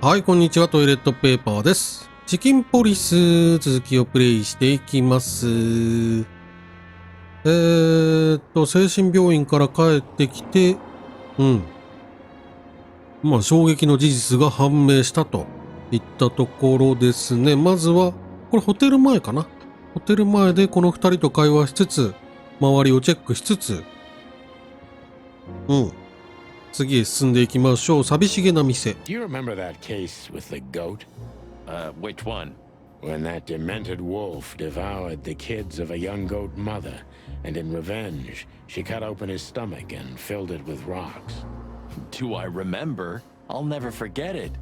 はい、こんにちは。トイレットペーパーです。チキンポリス、続きをプレイしていきます。精神病院から帰ってきて、衝撃の事実が判明したといったところですね。まずは、これホテル前かな。ホテル前でこの二人と会話しつつ、周りをチェックしつつ、次へ進んでいきましょう。寂しげな店。Do you remember that case with the goat? Which one? When that demented wolf devoured the kids of a young goat mother, and in revenge, she cut open his stomach and filled it with rocks. Do I remember? I'll never forget it.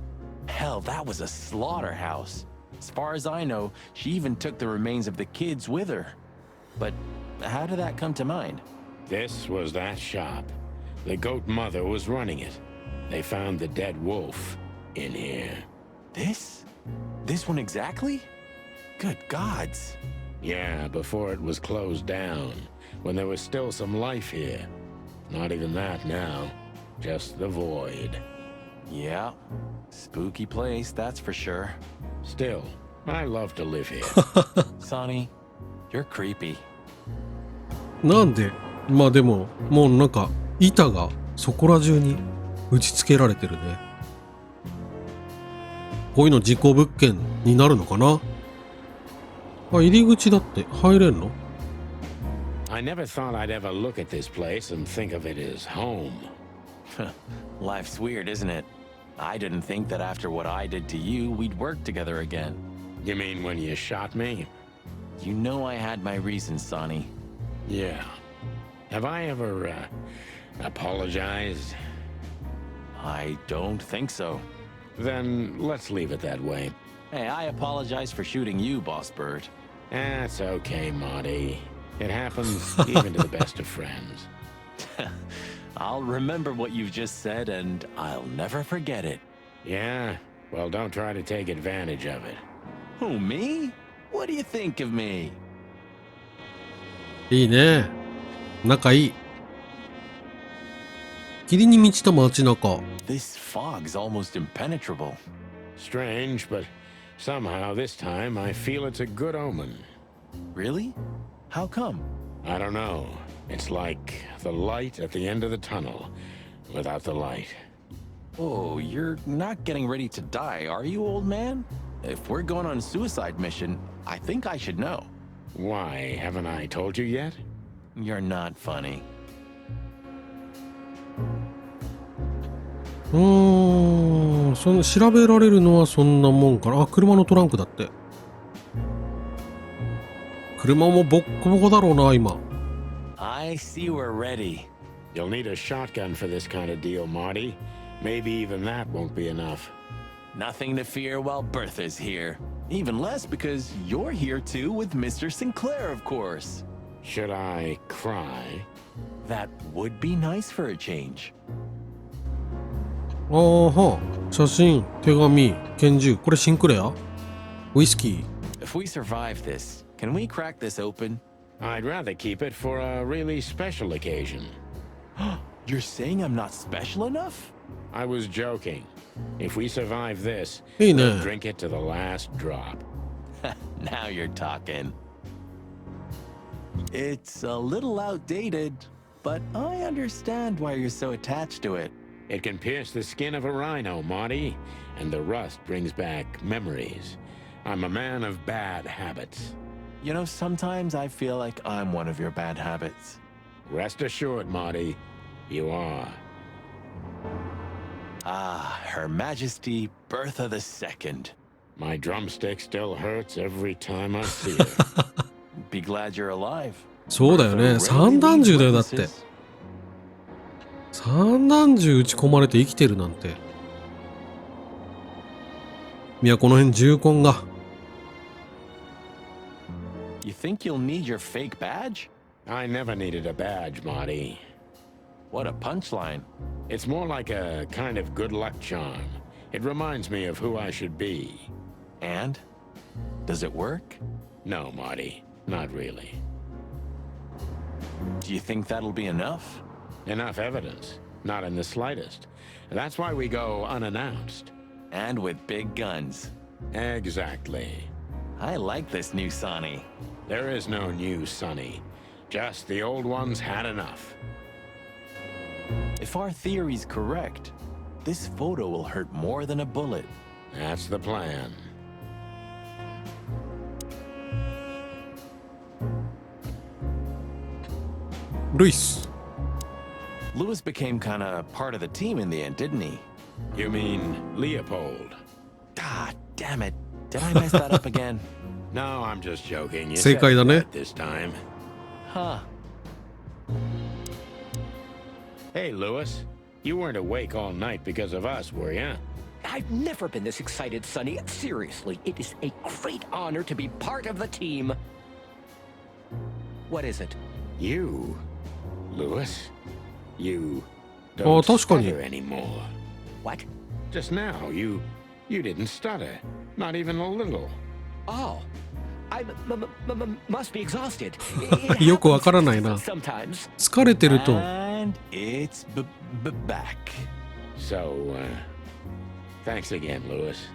Hell, that was a slaughterhouse. As far as I know, she even took the remains of the kids with her. But how did that come to mind? This was that shop. The goat mother was running it. They found the dead wolf in here. This? This one exactly? Good gods. Yeah, before it was closed down, when there was still some life here. Not even that now. Just the void. Yeah. Spooky place, that's for sure. Still, I love to live here. Sonny, you're creepy. なんでまあでも、もうなんか、板がそこら中に打ち付けられてるね。こういうの事故物件になるのかな。あ、入り口だって入れんの？ I never thought I'd ever look at this place and think of it as home. Life's weird, isn't it? I didn't think that after what I did to you, we'd work together again. You mean when you shot me? You know I had my reasons, Sonny. Yeah. Have I ever, apologized? I don't think so. Then let's leave it that way. Hey, I apologize for shooting you, Boss Bird. That's okay, Marty. It happens even to the best of friends. I'll remember what you've just said, and I'll never forget it. Yeah? Well, don't try to take advantage of it. Who, me? What do you think of me? いいね。仲いい。霧に満ちた街中。This fog's almost impenetrable. Strange, but somehow this time I feel it's a good omen. Really? How come? I don't know. It's like the light at the end of the tunnel without the light. Oh, you're not getting ready to die, are you, old man? If we're going on a suicide mission, I think I should know. Why, haven't I told you yet? You're not funny. その調べられるのはそんなもんかな。あ、車のトランクだって。車もボッコボコだろうな、今。I see we're ready. You'll need a shotgun for this kind of deal, Marty. Maybe even that won't be enough. Nothing to fear while Bertha's here. Even less because you're here too with Mr. Sinclair, of course. Should I cry? That would be nice for a change. ああはあ、写真、手紙、拳銃、これシンクレア？ウイスキー。If we survive this, can we crack this open? I'd rather keep it for a really special occasion. You're saying I'm not special enough? I was joking. If we survive this, いいね。 we'll drink it to the last drop. Now you're talking. It's a little outdated, but I understand why you're so attached to it. It can pierce the skin of a rhino, Marty, and the rust brings back memories. I'm a man of bad habits. You know, sometimes I feel like I'm one of your bad habits. Rest assured, Marty, you are. Ah, Her Majesty Bertha II. My drumstick still hurts every time I see it. Be glad you're alive. そうだよね。散弾銃だよ、だって。散弾銃撃ち込まれて生きてるなんて。いや、この辺銃痕が。You think you'll need your fake badge? I never needed a badge, Marty. What a punchline. It's more like a kind of good luck charm. It reminds me of who I should be. And? Does it work? No, Marty, not really. Do you think that'll be enough? Enough evidence? Not in the slightest. That's why we go unannounced. And with big guns. Exactly. I like this new Sonny. There is no new Sonny. Just the old ones had enough. If our theory's correct, this photo will hurt more than a bullet. That's the plan. Luis. Lewis became kinda part of the team in the end, didn't he? You mean Leopold? Ah, damn it. Did I mess that up again? No, I'm just joking. You 正 said 解だね。 that this time. Huh. Hey, Lewis. You weren't awake all night because of us, were ya? I've never been this excited, Sonny. Seriously, it is a great honor to be part of the team. What is it? You, Lewis, you Oh, don't 確かに。 stutter anymore. What? Just now, you didn't stutter, not even a little. Oh, I must be exhausted. よくわからないな。 Sometimes. 疲れてると。 And it's back. So, thanks again, Lewis.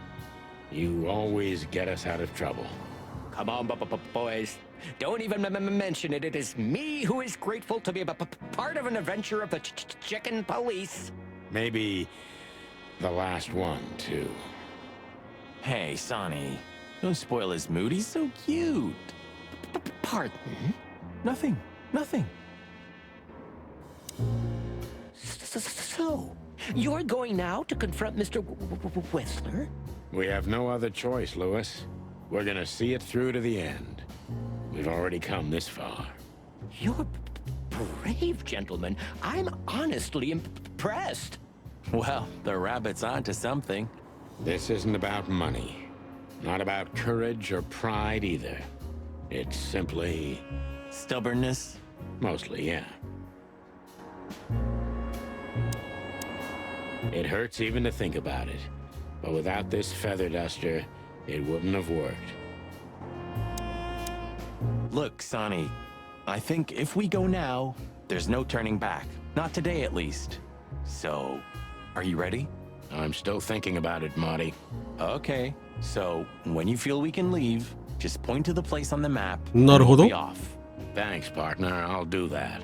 You always get us out of trouble. Come on, boys. Don't even mention it. It is me who is grateful to be part of an adventure of the chicken police. Maybe the last one, too. Hey, Sonny. Don't spoil his mood. He's so cute. Pardon? Nothing. So, you're going now to confront Mr. Whistler? We have no other choice, Lewis. We're gonna see it through to the end. We've already come this far. You're brave, gentlemen. I'm honestly impressed. Well, the rabbit's onto something. This isn't about money. Not about courage or pride either. It's simply... Stubbornness. mostly, yeah. It hurts even to think about it. But without this feather duster, it wouldn't have worked. Look, Sonny. I think if we go now, there's no turning back. Not today, at least. So, are you ready? I'm still thinking about it, Marty. Okay. So, when you feel we can leave, just point to the place on the map. なるほど。 We'll be off. Thanks, partner. I'll do that.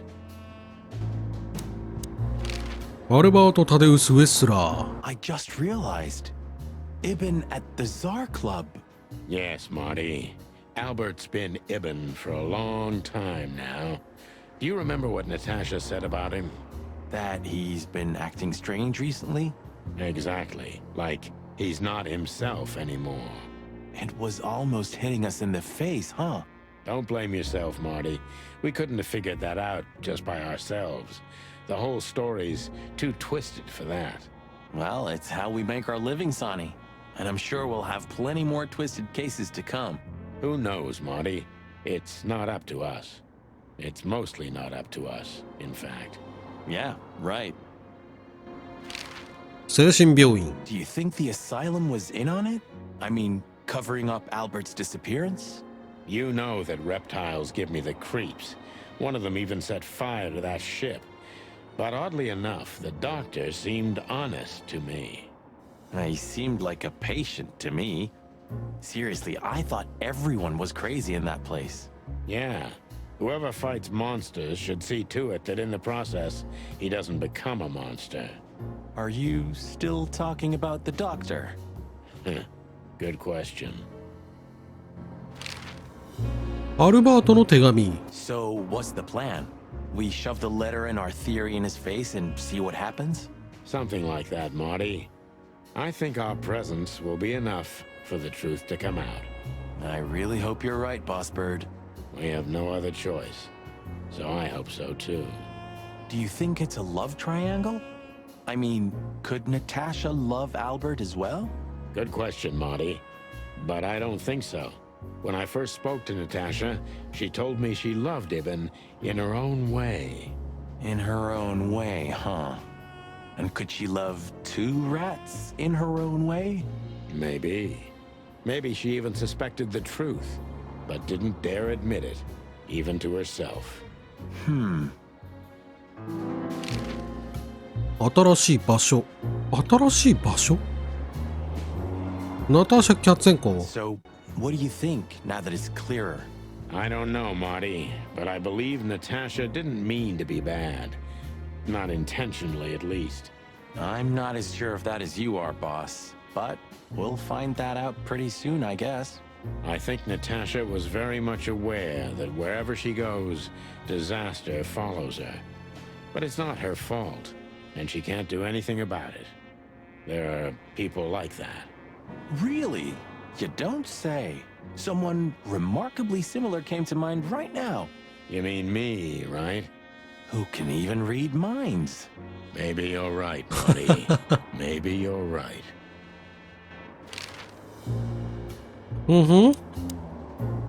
アルバート・タデウス・ウェスラー。 I just realized. Ibn at the Tsar Club. Yes, Marty. Albert's been Ibn for a long time now. Do you remember what Natasha said about him? That he's been acting strange recently? Exactly. Like, he's not himself anymore. It was almost hitting us in the face, huh? Don't blame yourself, Marty. We couldn't have figured that out just by ourselves. The whole story's too twisted for that. Well, it's how we make our living, Sonny. And I'm sure we'll have plenty more twisted cases to come. Who knows, Marty? It's not up to us. It's mostly not up to us, in fact. Yeah, right. 精神病院。 Do you think the asylum was in on it? I mean, covering up Albert's disappearance? You know that reptiles give me the creeps. One of them even set fire to that ship. But oddly enough, the doctor seemed honest to me. He seemed like a patient to me. Seriously, I thought everyone was crazy in that place. Yeah. Whoever fights monsters should see to it that in the process, he doesn't become a monster. Are you still talking about the doctor? Good question. アルバートの手紙。 So, what's the plan? We shove the letter and our theory in his face and see what happens? Something like that, Marty. I think our presence will be enough for the truth to come out. I really hope you're right, Boss Bird. We have no other choice. So I hope so too. Do you think it's a love triangle? I mean, could Natasha love Albert as well? Good question, Marty. But I don't think so. When I first spoke to Natasha, she told me she loved Ibn in her own way. In her own way, huh? And could she love two rats in her own way? Maybe. Maybe she even suspected the truth, but didn't dare admit it, even to herself. 新しい場所。新しい場所ナターシャ・キャッツェンコ。 So, what do you think now that it's clearer? I don't know, Marty, but I believe Natasha didn't mean to be bad. Not intentionally, at least. I'm not as sure if that as you are, boss. But we'll find that out pretty soon, I guess. I think Natasha was very much aware that wherever she goes, disaster follows her. But it's not her fault, and she can't do anything about it. There are people like that. Really? You don't say. Someone remarkably similar came to mind right now. You mean me, right? Who can even read minds? Maybe you're right, buddy. Maybe you're right.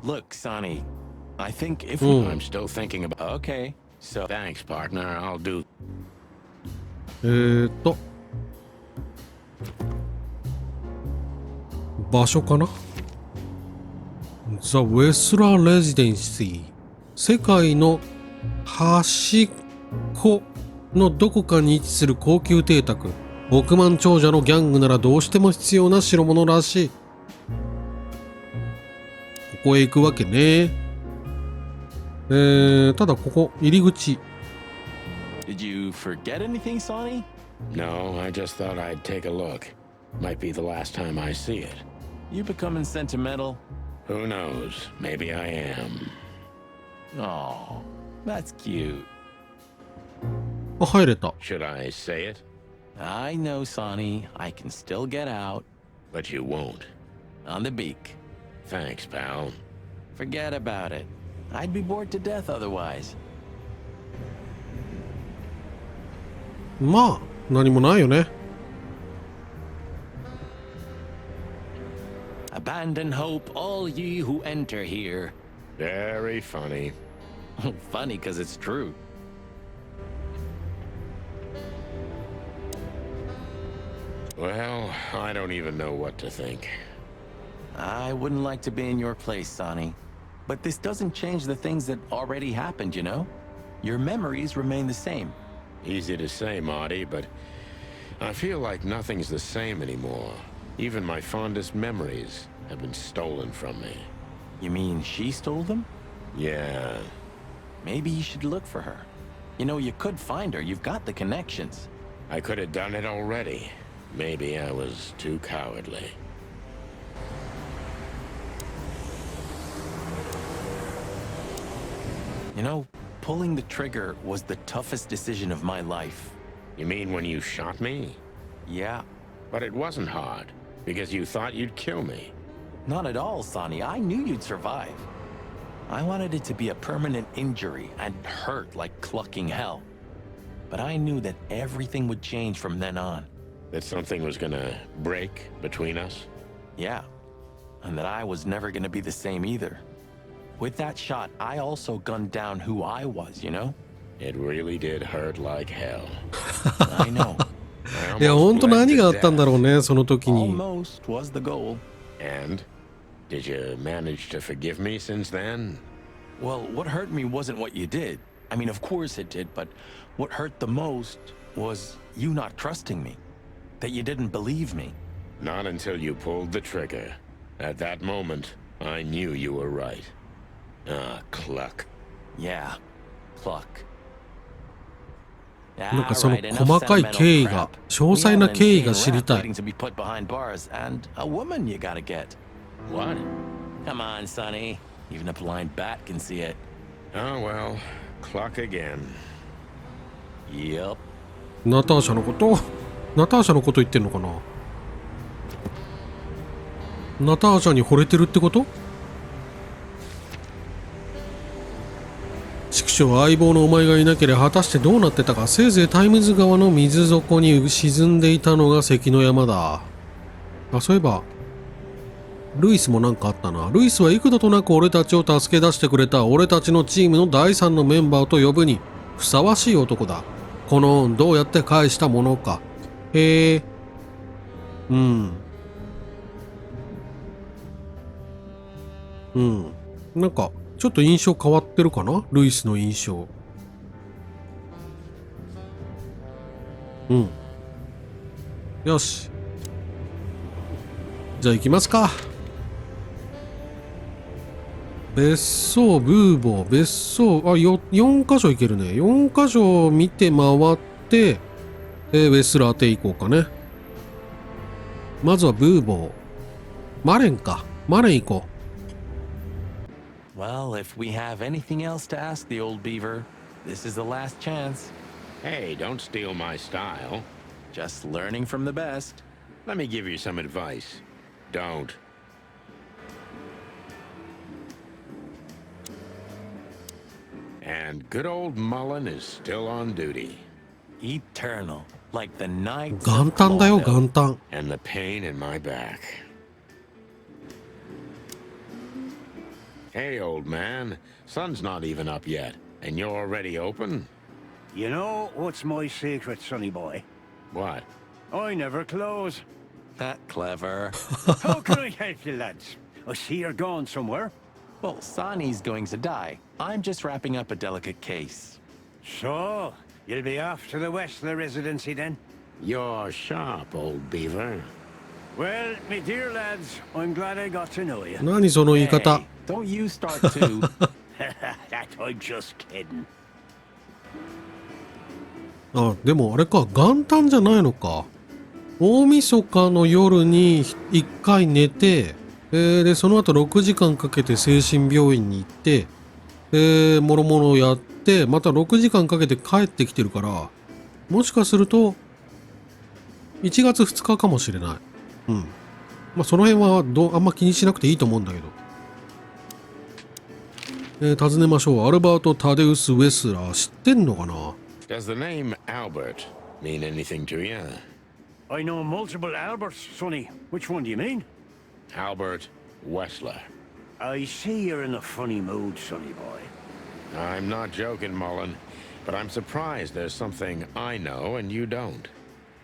Look, Sonny, I think if I'm still thinking about... Okay, so Thanks, partner. I'll do... 場所かな。 The Westler Residency。 世界の端っこのどこかに位置する高級邸宅。億万長者のギャングならどうしても必要な代物らしい。ここへ行くわけね。ただここ入り口。 Did you forget anything, Sonny? No, I just thought I'd take a look. Might be the last time I see it. You becoming sentimental? Who knows? Maybe I am. Oh, that's cute. あ、入れた。 Should I say it? I know, Sonny. I can still get out. But you won't. On the beak. Thanks, pal. Forget about it. I'd be bored to death otherwise. まあ、何もないよね。 Abandon hope, all ye who enter here. Very funny. Funny because it's true. Well, I don't even know what to think. I wouldn't like to be in your place, Sonny. But this doesn't change the things that already happened, you know? Your memories remain the same. Easy to say, Marty, but I feel like nothing's the same anymore. Even my fondest memories have been stolen from me. You mean she stole them? Yeah. Maybe you should look for her. You know, you could find her. You've got the connections. I could have done it already. Maybe I was too cowardly. You know, pulling the trigger was the toughest decision of my life. You mean when you shot me? Yeah. But it wasn't hard, because you thought you'd kill me. Not at all, Sonny. I knew you'd survive. I wanted it to be a permanent injury and hurt like clucking hell. But I knew that everything would change from then on. That something was gonna break between us? Yeah. And that I was never gonna be the same either. With that shot, I also gunned down who I was, you know? It really did hurt like hell. I know. いや、ほんと何があったんだろうね、その時に。 Almost was the goal. And? Did you manage to forgive me since then? Well, what hurt me wasn't what you did. I mean, of course it did, but what hurt the most was you not trusting me. That you didn't believe me. Not until you pulled the trigger. At that moment, I knew you were right. Ah, cluck. Yeah, pluck. なんかその細かい経緯が、詳細な経緯が知りたい。 To be put behind bars and a woman you gotta get. What? Come on, Sonny. Even a blind bat can see it. Oh well, cluck again. Yep. ナターシャのこと言ってんのかな。ナターシャに惚れてるってこと？畜生、相棒のお前がいなければ果たしてどうなってたか。せいぜいタイムズ川の水底に沈んでいたのが関の山だ。あ、そういえばルイスもなんかあったな。ルイスは幾度となく俺たちを助け出してくれた。俺たちのチームの第3のメンバーと呼ぶにふさわしい男だ。この恩どうやって返したものか。へえ。うん。なんかちょっと印象変わってるかな、ルイスの印象。よし。じゃあ行きますか。別荘、ブーボー、別荘、4箇所行けるね。4箇所見て回って、ウェスラー邸行こうかね。まずはブーボー。マレンか。マレン行こう。Well, if we have anything else to ask the old beaver, this is the last chance. Hey, don't steal my style. Just learning from the best. Let me give you some advice. Don't. And good old Mullen is still on duty. Eternal, like the night. 元旦だよ、元旦。And the pain in my back. Hey, old man. Sun's not even up yet, and you're already open? You know what's my secret, sonny boy? What? I never close. That clever. How can I help you, lads? I see you're going somewhere. Well, Sani's going to die. I'm just wrapping up a delicate case. So, you'll be off to the Westler residency then? You're sharp, old beaver. Well, me dear lads, I'm glad I got to know you. 何その言い方。 Hey, don't you start too. That I'm just kidding. あ、でもあれか、元旦じゃないのか。大晦日の夜に一回寝て、で、その後6時間かけて精神病院に行って、もろもろやって、また6時間かけて帰ってきてるから、もしかすると、1月2日かもしれない。うん。まあ、その辺はあんま気にしなくていいと思うんだけど。尋ねましょう。アルバート・タデウス・ウェスラー。知ってんのかな？ Does the name Albert mean anything to you? I know multiple Alberts, sonny. Which one do you mean? Albert Wessler. I see you're in a funny mood, sonny boy. I'm not joking, Mullen, but I'm surprised there's something I know and you don't.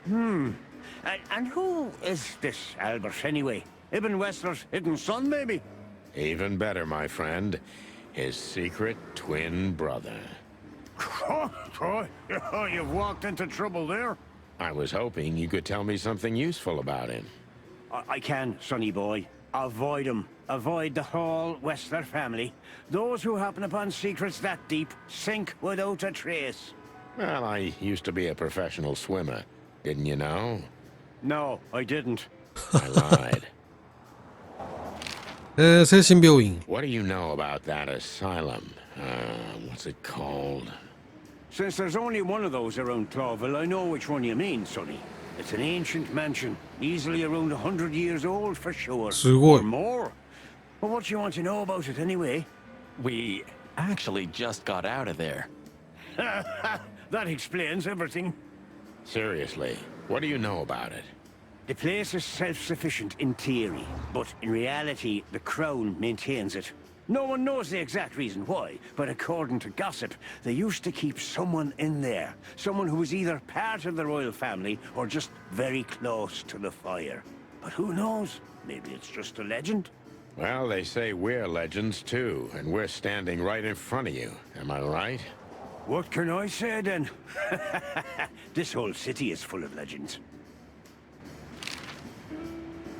And who is this Albert anyway? Ibn Wessler's hidden son, maybe? Even better, my friend. His secret twin brother. Oh, you've walked into trouble there. I was hoping you could tell me something useful about him. I can, sonny boy. Avoid him. Avoid the whole Wessler family. Those who happen upon secrets that deep sink without a trace. Well, I used to be a professional swimmer. Didn't you know? No, I didn't. I lied. 精神病院。 What do you know about that asylum? What's it called? Since there's only one of those around Clawville, I know which one you mean, sonny. It's an ancient mansion, easily around 100 years old for sure. すごい。 Or more. Well, what do you want to know about it anyway? We actually just got out of there. That explains everything. Seriously, what do you know about it? The place is self-sufficient in theory, but in reality, the Crown maintains it. No one knows the exact reason why, but according to gossip, they used to keep someone in there. Someone who was either part of the royal family or just very close to the fire. But who knows? Maybe it's just a legend. Well, they say we're legends too, and we're standing right in front of you. Am I right? What can I say then? This whole city is full of legends.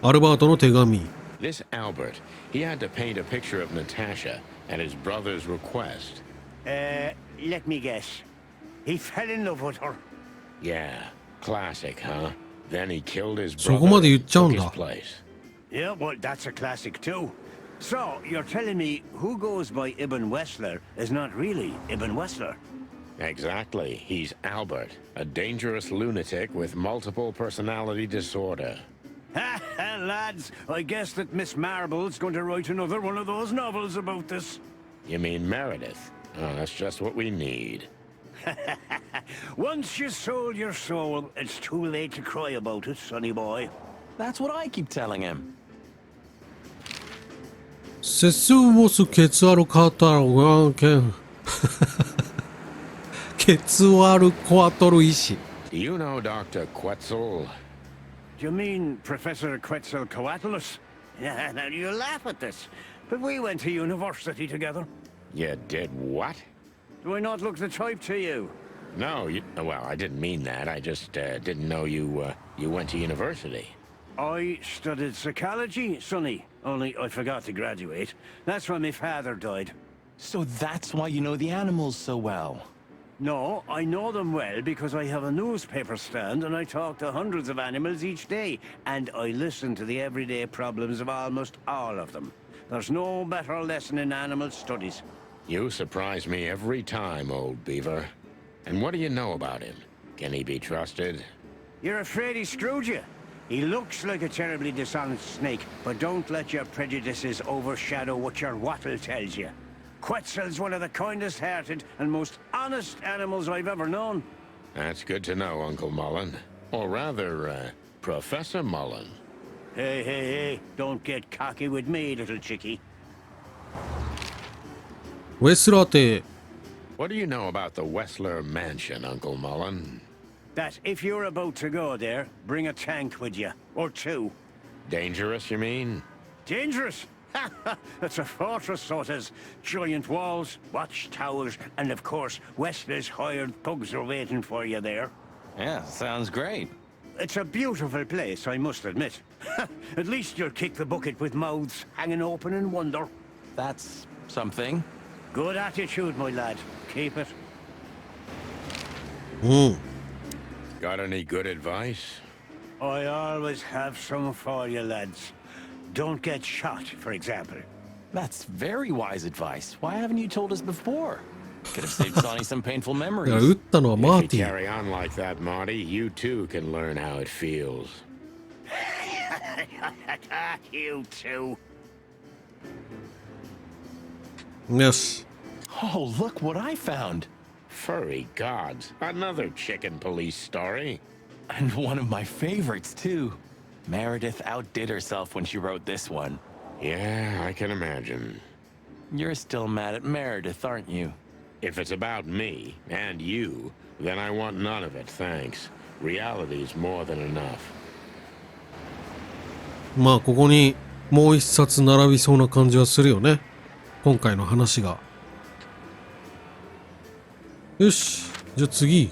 アルバートの手紙。 This Albert, he had to paint a picture of Natasha at his brother's request. Let me guess. He fell in love with her. Yeah, classic, huh? Then he killed his そこ brother まで言っ and ちゃう took ん his だ。 place. Yeah, well, that's a classic too. So, you're telling me who goes by Ibn Wessler is not really Ibn Wessler? Exactly. He's Albert, a dangerous lunatic with multiple personality disorder. Ha ha, lads! I guess that Miss Marble's going to write another one of those novels about this. You mean Meredith? Oh, that's just what we need. Once you sold your soul, it's too late to cry about it, sonny boy. That's what I keep telling him. セスウオスケツアルカータロガンケン。ケツアルコアトル医師。 Do you know Dr. Quetzal? Do you mean Professor Quetzalcoatlus? Yeah, now you laugh at this, but we went to university together. You did what? Do I not look the type to you? No, well, I didn't mean that. I just didn't know you went to university. I studied psychology, Sonny. Only I forgot to graduate. That's when my father died. So that's why you know the animals so well. No, I know them well because I have a newspaper stand and I talk to hundreds of animals each day. And I listen to the everyday problems of almost all of them. There's no better lesson in animal studies. You surprise me every time, old beaver. And what do you know about him? Can he be trusted? You're afraid he screwed you? He looks like a terribly dishonest snake, but don't let your prejudices overshadow what your wattle tells you. Quetzal's one of the kindest-hearted and most honest animals I've ever known. That's good to know, Uncle Mullen. Or rather, Professor Mullen. Hey, don't get cocky with me, little chickie. ウェスラー邸。 What do you know about the Wessler Mansion, Uncle Mullen? That if you're about to go there, bring a tank with you. Or two. Dangerous, you mean? Dangerous? It's a fortress, so it has giant walls, watchtowers, and of course, Wessler's hired thugs are waiting for you there. Yeah, sounds great. It's a beautiful place, I must admit. At least you'll kick the bucket with mouths hanging open in wonder. That's something. Good attitude, my lad. Keep it. うん。 Got any good advice? I always have some for you, lads. Don't get shot, for example. That's very wise advice. Why haven't you told us before? Could have saved Sonny some painful いや、撃 memories. ったのはマ If ーテ you ィ。 carry on like that, Marty, you too can learn how it feels. You too. よし。 Oh, look what I found. Furry gods. Another chicken police story. And one of my favorites, too. Meredith outdid herself when she wrote this one. Yeah, I can imagine. You're still mad at Meredith, aren't you? If it's about me and you, then I want none of it, thanks. Reality's more than enough. まあ、ここにもう一冊並びそうな感じはするよね。今回の話が。よし。じゃあ次。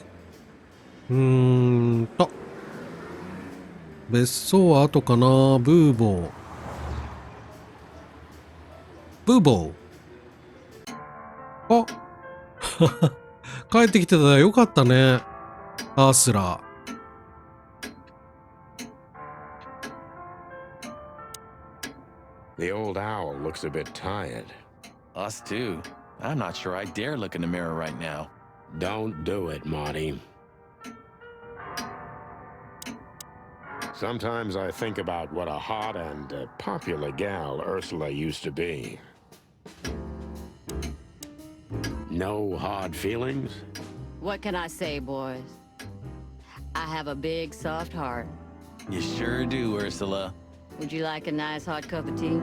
別荘は後かな。ブーボー。ブーボー。あ帰ってきてたらよかったね。アースラー。The old owl looks a bit tired. Us too. I'm not sure I dare look in the mirror right now. Don't do it, Marty. Sometimes I think about what a hot and popular gal Ursula used to be. No hard feelings? What can I say, boys? I have a big, soft heart. You sure do, Ursula. Would you like a nice hot cup of tea?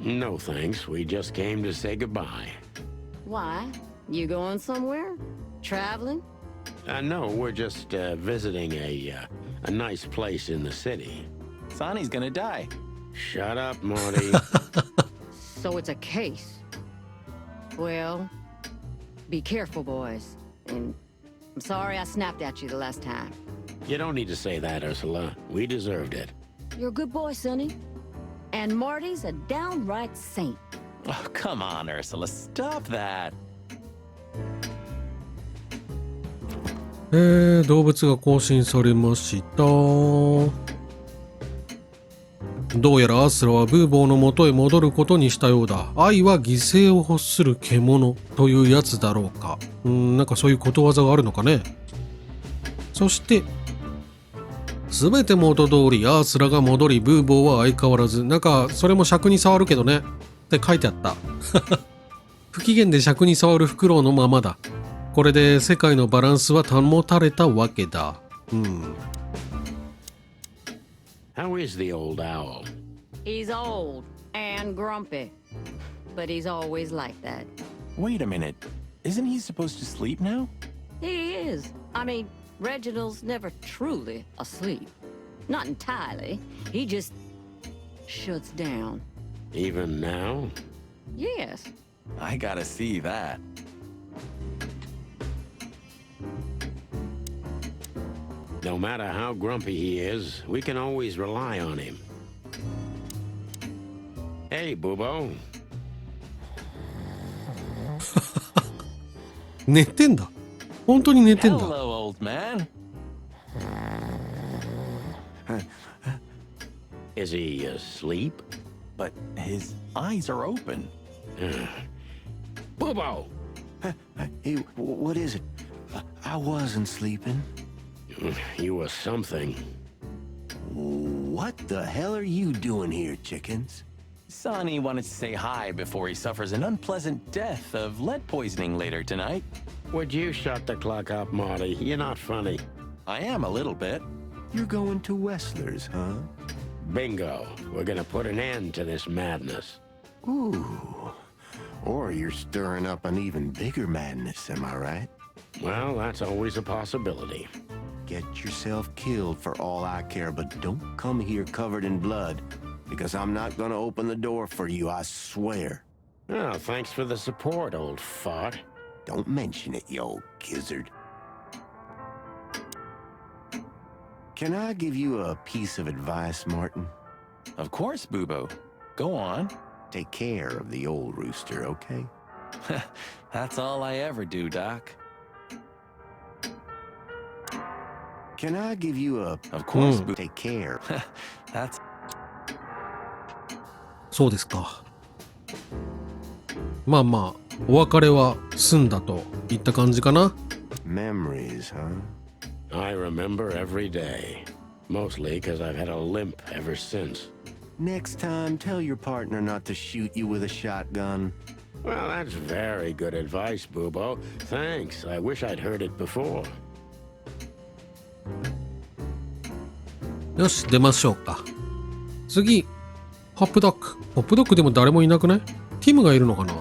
No thanks, we just came to say goodbye. Why? You going somewhere? Traveling? No, we're just visiting a nice place in the city. Sonny's gonna die. Shut up, Marty. So it's a case. Well, be careful, boys. And I'm sorry I snapped at you the last time. You don't need to say that, Ursula. We deserved it. You're a good boy, Sonny. And Marty's a downright saint. Oh, come on, Ursula. Stop that. 動物が更新されました。どうやらアースラはブーボーの元へ戻ることにしたようだ。愛は犠牲を欲する獣というやつだろうか。なんかそういうことわざがあるのかね。そして、すべて元通りアースラが戻り、ブーボーは相変わらず。なんかそれも尺に触るけどね。って書いてあった。不機嫌で尺に触るフクロウのままだ。これで世界のバランスは保たれたわけだ。How is the old owl? He's old and grumpy. But he's always like that. Wait a minute. Isn't he supposed to sleep now? He is. I mean, Reginald's never truly asleep. Not entirely. He just shuts down. Even now? Yes. I gotta see that. No matter how grumpy he is, we can always rely on him. Hey, Bubo. 寝てんだ。本当に寝てんだ。 Hello, old man. Is he asleep? But his eyes are open. Bubo! Hey, what is it? I wasn't sleeping. You were something. What the hell are you doing here, chickens? Sonny wanted to say hi before he suffers an unpleasant death of lead poisoning later tonight. Would you shut the clock up, Marty? You're not funny. I am a little bit. You're going to Wessler's, huh? Bingo. We're gonna put an end to this madness. Ooh. Or you're stirring up an even bigger madness, am I right? Well, that's always a possibility. Get yourself killed for all I care, but don't come here covered in blood, because I'm not gonna open the door for you, I swear. Oh, thanks for the support, old fart. Don't mention it, you old gizzard. Can I give you a piece of advice, Martin? Of course, Bubo. Go on. Take care of the old rooster, okay? That's all I ever do, Doc. Can I give you a... Of course, Take care. That's... そうですか。まあまあ、お別れは済んだといった感じかな。Memories, huh? I remember every day. Mostly because I've had a limp ever since. Next time, tell your partner not to shoot you with a shotgun. Well, that's very good advice, Bubo. Thanks. I wish I'd heard it before. よし、出ましょうか。次、ホップドッグ。ホップドッグでも誰もいなくない？ティムがいるのかな？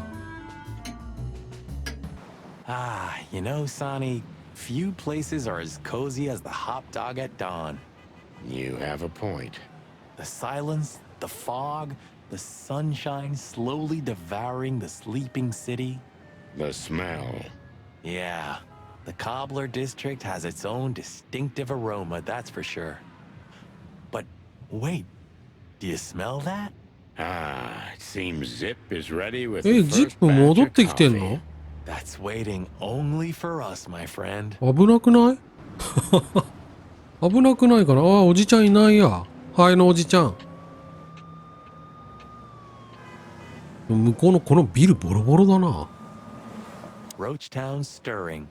Ah, you know, Sonny, few places are as cozy as the hot dog at dawn. You have a point. The silence, the fog, the sunshine slowly devouring the sleeping city. The smell. Yeah, the Cobbler district has its own distinctive aroma, that's for sure. But wait, do you smell that? Ah, it seems Zip is ready with ジ the ッ first プ batch 戻っ of てきてん coffee. の？ That's waiting only for us, my friend. 危なくない？危なくないかな？ああ、おじちゃんいないや。ハエのおじちゃん。向こうのこのビルボロボロだな。Roachtown stirring.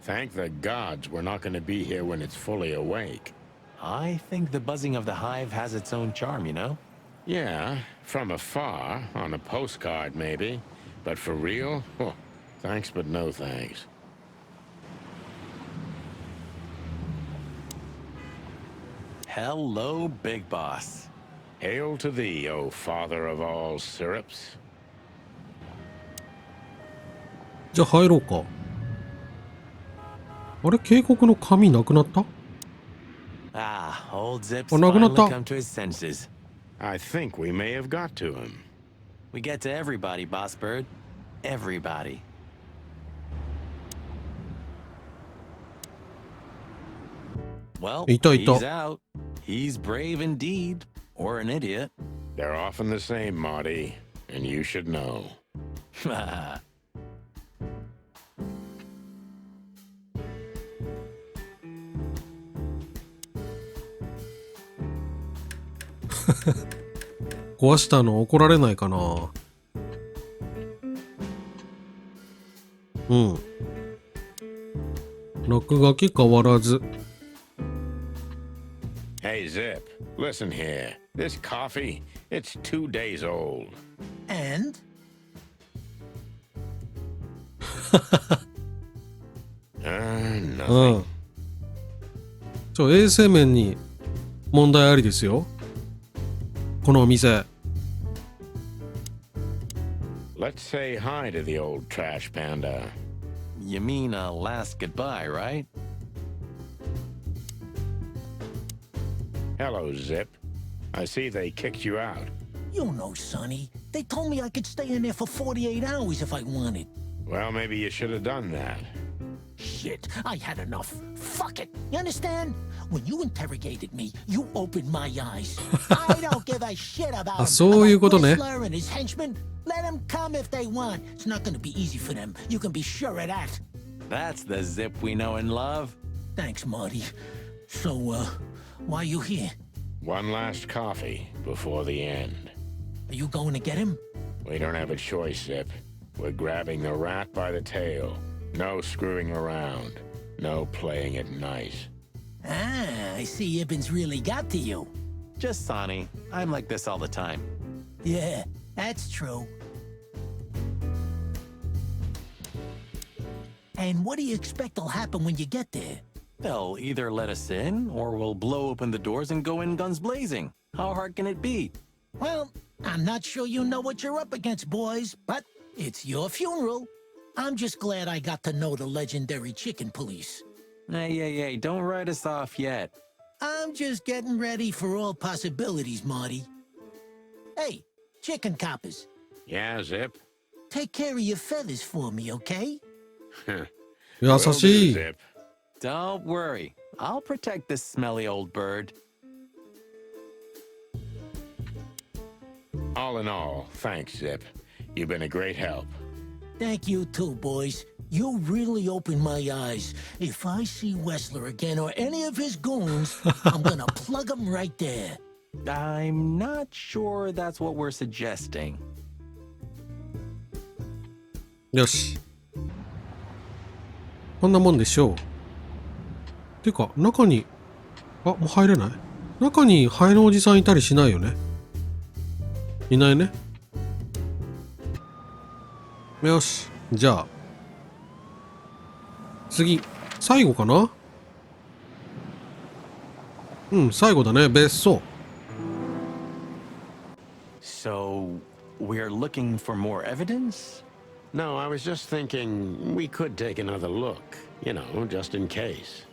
Thank the gods we're not going to be here when it's fully awake. I think the buzzing of the hive has its own charm, you know? Yeah, from afar, on a postcard maybe. But for real? Oh, thanks but no thanks. Hello, Big Boss. Hail to thee, O father of all syrups. じゃあ入ろうか。あれ、警告の紙なくなった？ Ah, old Zip's Oh, finally nagunata. come to his senses. I think we may have got to him. We get to everybody, Boss Bird. Everybody. Well, Ito. he's out. He's brave indeed. Or an idiot. They're often the same, Marty, and you should know. 壊したの怒られないかな。うん。落書き変わらず。Hey, Zip, listen here. This coffee, it's 2 days old. And? Nothing. 衛生面に問題ありですよ。このお店。Let's say hi to the old trash panda. You mean a last goodbye, right? Hello, Zip. I see they kicked you out. You know, Sonny. They told me I could stay in there for 48 hours if I wanted. Well, maybe you should have done that. Shit, I had enough. Fuck it. You understand? When you interrogated me, you opened my eyes. I don't give a shit about him. そういうことね。 Whistler and his henchmen. Let them come if they want. It's not gonna be easy for them. You can be sure of that. That's the Zip we know and love. Thanks, Marty. So, why are you here? One last coffee before the end. Are you going to get him? We don't have a choice, Zip. We're grabbing the rat by the tail. No screwing around. No playing it nice. Ah, I see Ibben's really got to you. Just Sonny. I'm like this all the time. Yeah, that's true. And what do you expect will happen when you get there? They'll either let us in, or we'll blow open the doors and go in guns blazing. How hard can it be? Well, I'm not sure you know what you're up against, boys, but it's your funeral. I'm just glad I got to know the legendary chicken police. Hey, don't write us off yet. I'm just getting ready for all possibilities, Marty. Hey, chicken coppers, Yeah, Zip? take care of your feathers for me, okay? 優 Will do, しい。 Zip. Don't worry. I'll protect this smelly old bird. All in all, thanks, Zip. You've been a great help. Thank you too, boys. You really opened my eyes. If I see Whistler again or any of his goons, I'm gonna plug them right there. I'm not sure that's what we're suggesting. よし。こんなもんでしょう。てか、中に、あ、もう入れない？中にハエのおじさんいたりしないよね。いないね。よし。じゃあ。次。最後かな？うん、最後だね。別荘。So, we're looking for more evidence? No, I was just thinking we could take another look. You know, just in case.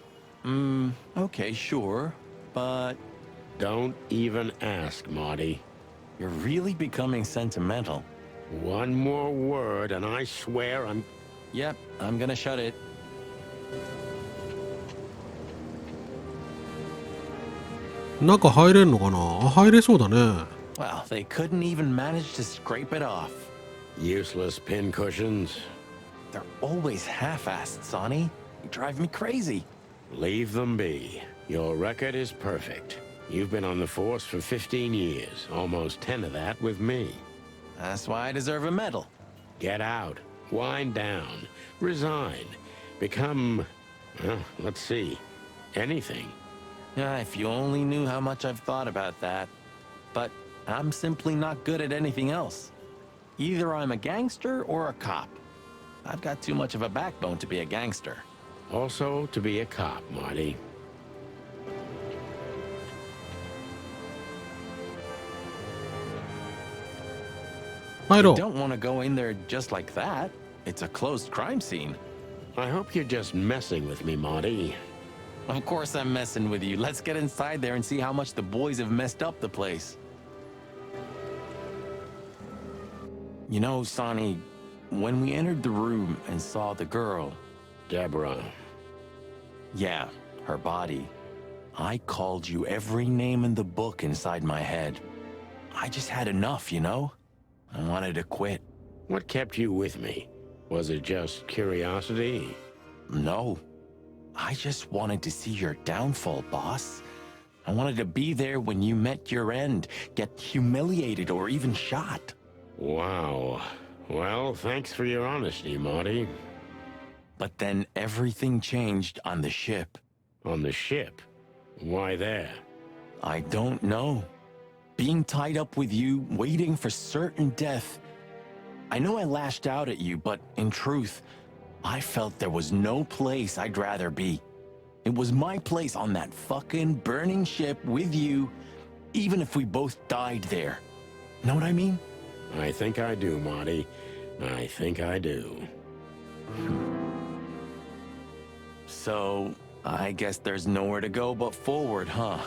Okay, sure. But Don't even ask, Marty. you're really becoming sentimental. One more word and I swear I'm... Yep, I'm gonna shut it. 中入れんのかな？あ、入れそうだね。Well, they couldn't even manage to scrape it off. Useless pincushions. They're always half-assed, Sonny. You drive me crazy. Leave them be. Your record is perfect. You've been on the force for 15 years, almost 10 of that with me. That's why I deserve a medal. Get out. Wind down. Resign. Become... well, let's see. Anything. If you only knew how much I've thought about that. But I'm simply not good at anything else. Either I'm a gangster or a cop. I've got too much of a backbone to be a gangster. Also to be a cop, Marty. You 入ろう。 don't want to go in there just like that. It's a closed crime scene. I hope you're just messing with me, Marty. Of course I'm messing with you. Let's get inside there and see how much the boys have messed up the place. You know, Sonny, when we entered the room and saw the girl, Deborah. yeah, her body, I called you every name in the book inside my head. I just had enough, you know? I wanted to quit. What kept you with me? Was it just curiosity? No. I just wanted to see your downfall, boss. I wanted to be there when you met your end, get humiliated or even shot. Wow. Well, thanks for your honesty, Marty. But then everything changed on the ship. On the ship? Why there? I don't know. Being tied up with you, waiting for certain death. I know I lashed out at you, but in truth, I felt there was no place I'd rather be. It was my place on that fucking burning ship with you, even if we both died there. Know what I mean? I think I do, Marty. I think I do. So, I guess there's nowhere to go but forward, huh?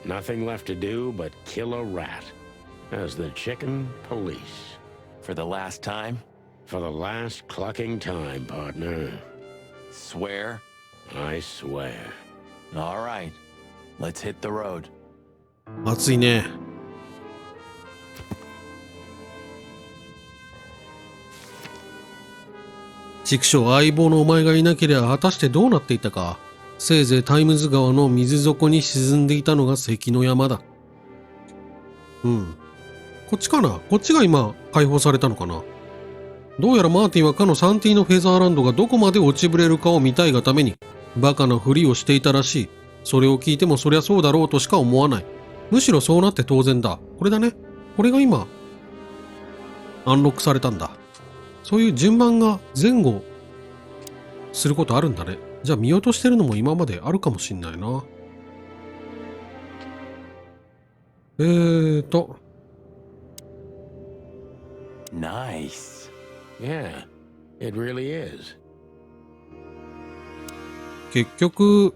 Nothing left to do but kill a rat. As the chicken police. For the last time? For the last clucking time, partner. Swear? I swear. All right. Let's hit the road. 熱いね。畜生、相棒のお前がいなければ果たしてどうなっていたか。せいぜいタイムズ川の水底に沈んでいたのが関の山だ。うん。こっちかな？こっちが今解放されたのかな？どうやらマーティンはかのサンティのフェザーランドがどこまで落ちぶれるかを見たいがためにバカなふりをしていたらしい。それを聞いてもそりゃそうだろうとしか思わない。むしろそうなって当然だ。これだね。これが今アンロックされたんだ。そういう順番が前後することあるんだね。じゃあ見落としてるのも今まであるかもしんないな。Nice. Yeah, it really is. 結局、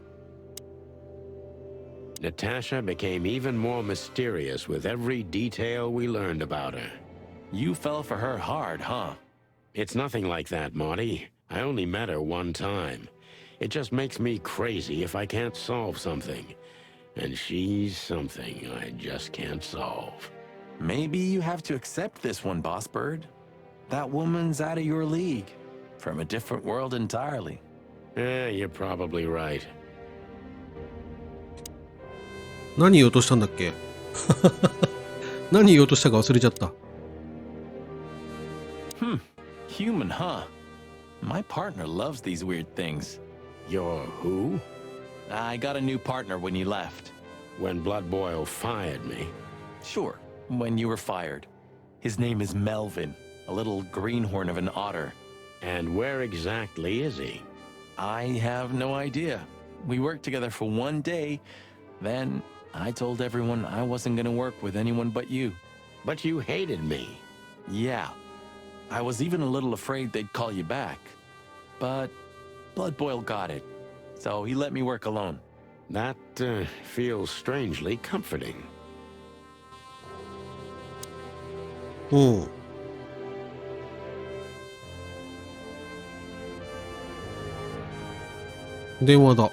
Natasha became even more mysterious with every detail we learned about her. You fell for her hard, huh? It's nothing like that, Marty. I only met her one time. It just makes me crazy if I can't solve something. And she's something I just can't solve. Maybe you have to accept this one, Boss Bird. That woman's out of your league. From a different world entirely. You're probably right. 何言おうとしたんだっけ何言おうとしたか忘れちゃった。Human, huh? My partner loves these weird things. You're who? I got a new partner when you left. When Blood Boil fired me. Sure, when you were fired. His name is Melvin, a little greenhorn of an otter. And where exactly is he? I have no idea. We worked together for one day, then I told everyone I wasn't gonna work with anyone but you. But you hated me. Yeah. I was even a little afraid they'd call you back. But Blood Boil got it, so he let me work alone. That feels strangely comforting. うん。電話だ。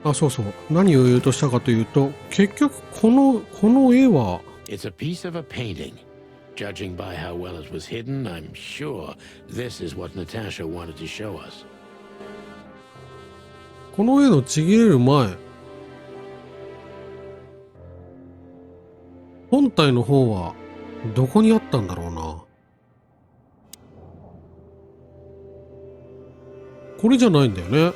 あ、そうそう。何を言おうとしたかというと、結局この絵は、It's a piece of a painting. Judging by how well it was hidden, I'm sure this is what Natasha wanted to show us. この絵のちぎれる前、本体の方はどこにあったんだろうな。これじゃないんだよね。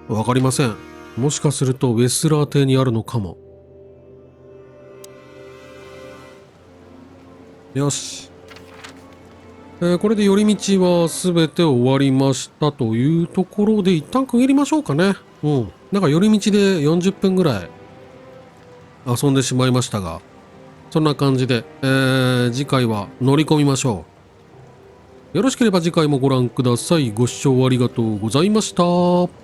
わかりません。もしかするとウェスラー邸にあるのかも。よし。これで寄り道はすべて終わりましたというところで一旦区切りましょうかね。なんか寄り道で40分ぐらい遊んでしまいましたが、そんな感じで、次回は乗り込みましょう。よろしければ次回もご覧ください。ご視聴ありがとうございました。